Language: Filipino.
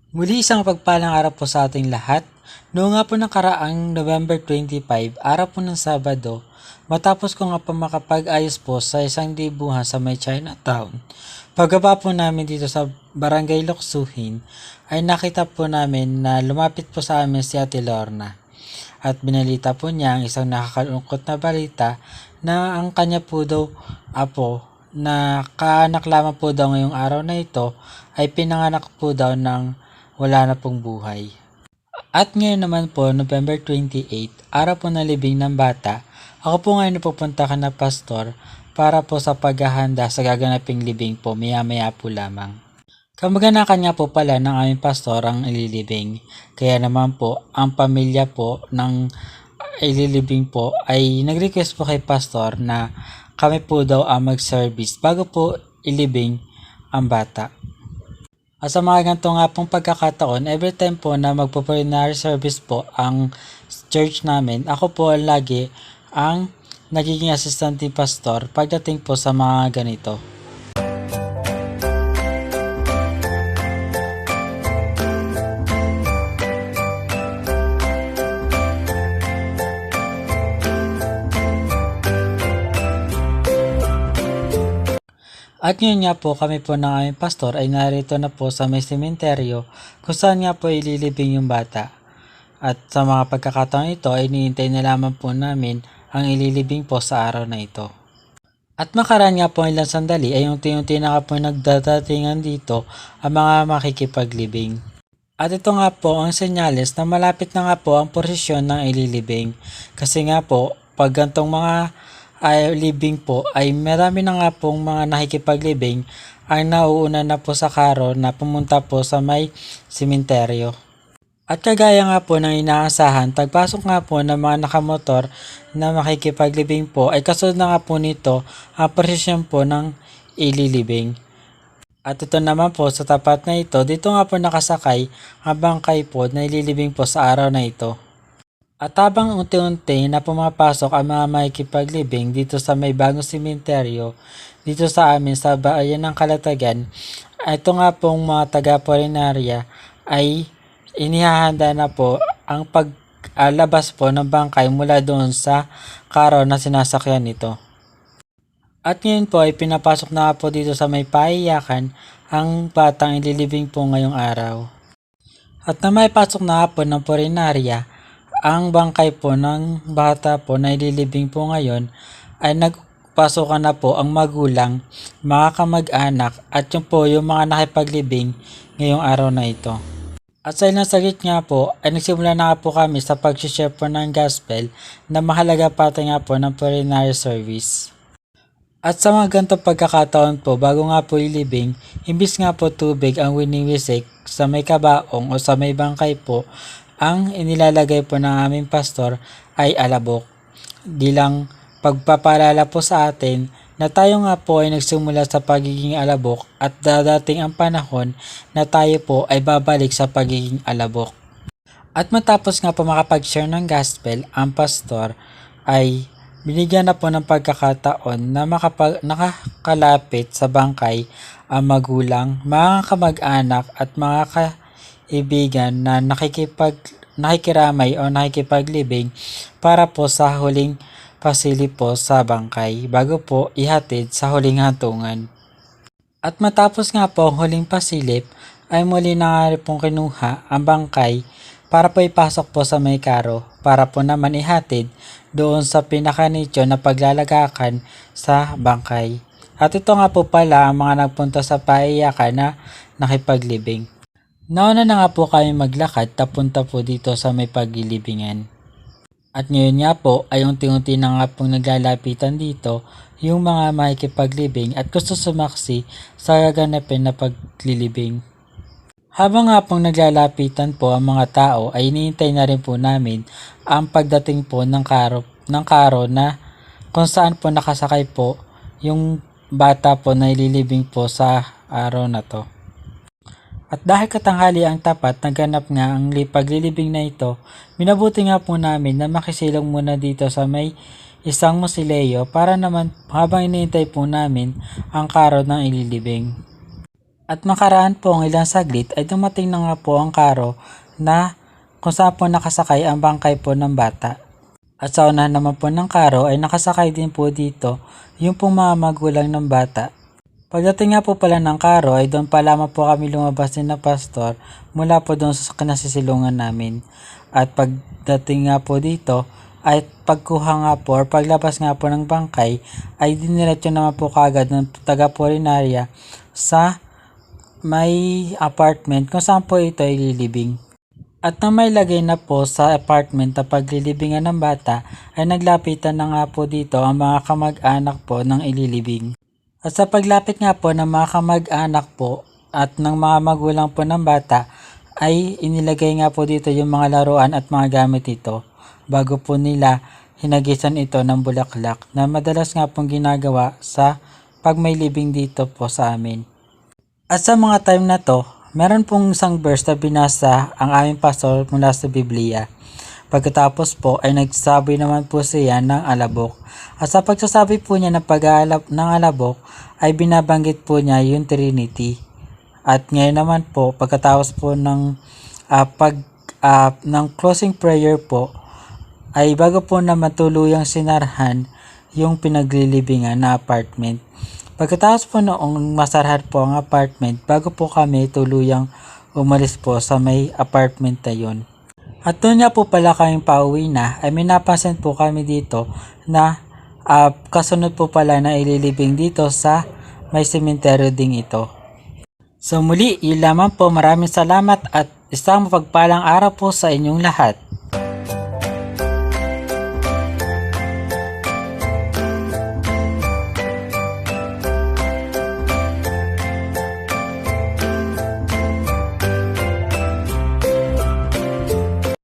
Muli isang pagpalang araw po sa ating lahat. Noong nga po nakaraang November 25, araw po ng Sabado, matapos ko nga po makapag-ayos po sa isang libuhan sa may Chinatown. Pagbaba po namin dito sa Barangay Loksuhin, ay nakita po namin na lumapit po sa amin si Ate Lorna. At binalita po niya ang isang nakakalungkot na balita na ang kanya po daw apo na kaanak lamang po daw ngayong araw na ito ay pinanganak po daw ng wala na pong buhay. At ngayon naman po, November 28, araw po na libing ng bata, ako po ngayon pupunta ka na pastor para po sa paghahanda sa gaganaping libing po maya-maya po lamang. Kamag-anakan nga po pala ng aming pastor ang ililibing. Kaya naman po, ang pamilya po ng ililibing po ay nag-request po kay pastor na kami po daw ang mag-service bago po ilibing ang bata. At sa mga ganito nga pong pagkakataon, every time po na magpo-plenary service po ang church namin, ako po lagi ang nagiging assistant ni pastor pagdating po sa mga ganito. At ngayon nga po kami po ng aming pastor ay narito na po sa may sementeryo kung saan nga po ililibing yung bata. At sa mga pagkakataon ito ay iniintay na lamang po namin ang ililibing po sa araw na ito. At makaraan nga po ilang sandali ay unti-unti na nga po nagdadatingan dito ang mga makikipaglibing. At ito nga po ang senyales na malapit na nga po ang posisyon ng ililibing. Kasi nga po pag gantong mga living po ay marami na nga pong mga nakikipaglibing ang nauuna na po sa karo na pumunta po sa may sementeryo. At kagaya nga po ng inaasahan, pagpasok nga po ng mga nakamotor na makikipaglibing po ay kasunod na nga po nito ang posisyon po ng ililibing. At ito naman po sa tapat na ito, dito nga po nakasakay ang bangkay po na ililibing po sa araw na ito. At habang unti-unti na pumapasok ang mga makikipaglibing dito sa may bagong sementeryo, dito sa amin sa bayan ng Calatagan, ito nga pong mga taga-Porinarya ay inihahanda na po ang paglabas po ng bangkay mula doon sa karo na sinasakyan nito. At ngayon po ay pinapasok na po dito sa may paiyakan ang batang ililibing po ngayong araw. At na may pasok na po ng Porinarya, ang bangkay po ng bata po na ililibing po ngayon ay nagpasokan na po ang magulang, mga kamag-anak at yung po yung mga nakipaglibing ngayong araw na ito. At sa ilang saglit nga po ay nagsimula na po kami sa pag-share po ng gospel na mahalaga pati nga po ng plenary service. At sa mga ganitong pagkakataon po bago nga po ilibing, imbis nga po tubig ang winiwisik sa may kabaong o sa may bangkay po, ang inilalagay po ng aming pastor ay alabok. Bilang pagpapaalala po sa atin na tayo nga po ay nagsimula sa pagiging alabok at dadating ang panahon na tayo po ay babalik sa pagiging alabok. At matapos nga po makapag-share ng gospel, ang pastor ay binigyan na po ng pagkakataon na nakakalapit sa bangkay ang magulang, mga kamag-anak at mga kaibigan na nakikiramay o nakikipaglibing para po sa huling pasilip po sa bangkay bago po ihatid sa huling hantungan. At matapos nga po ang huling pasilip ay muli na nga pong kinuha ang bangkay para po ipasok po sa may karo para po naman ihatid doon sa pinakanicho na paglalagakan sa bangkay. At ito nga po pala ang mga nagpunta sa paiyakan na nakipaglibing. Nauna na nga po kami maglakad tapunta po dito sa may paglilibingan. At ngayon nga po ay unti-unti na nga pong naglalapitan dito yung mga makikipaglibing at gusto sumaksi sa gaganapin na paglilibing. Habang nga pong naglalapitan po ang mga tao ay iniintay na rin po namin ang pagdating po ng karo na kung saan po nakasakay po yung bata po na ililibing po sa araw na to. At dahil katanghali ang tapat, naganap nga ang paglilibing na ito, minabuti nga po namin na makisilong muna dito sa may isang mausoleo para naman habang iniintay po namin ang karo ng ililibing. At makaraan po ang ilang saglit ay dumating na nga po ang karo na kung saan po nakasakay ang bangkay po ng bata. At sa unahan naman po ng karo ay nakasakay din po dito yung pong mga magulang ng bata. Pagdating nga po pala ng karo ay doon pa lamang po kami lumabas din na pastor mula po doon sa kinasisilungan namin. At pagdating nga po dito ay pagkuha nga po or paglabas nga po ng bangkay ay diniretso naman po kaagad ng taga-Purinaria sa may apartment kung saan po ito ay lilibing. At nang may lagay na po sa apartment na paglilibingan ng bata ay naglapitan na nga po dito ang mga kamag-anak po ng ililibing. At sa paglapit nga po ng mga kamag-anak po at ng mga magulang po ng bata ay inilagay nga po dito yung mga laruan at mga gamit ito bago po nila hinagisan ito ng bulaklak na madalas nga pong ginagawa sa pag may libing dito po sa amin. At sa mga time na to, meron pong isang verse na binasa ang aming pastor mula sa Biblia. Pagkatapos po ay nagsasabi naman po siya ng alabok. At sa pagsasabi po niya ng ng alabok ay binabanggit po niya yung Trinity. At ngayon naman po pagkatapos po ng ng closing prayer po ay bago po na matuluyang sinarhan yung pinaglilibingan na apartment. Pagkatapos po noong masarhan po ang apartment bago po kami tuluyang umalis po sa may apartment na yun. At doon nga po pala kaming pauwi na ay may napansin po kami dito na kasunod po pala na ililibing dito sa may sementeryo ding ito. So muli, yun lamang po, maraming salamat at isang mapagpalang araw po sa inyong lahat.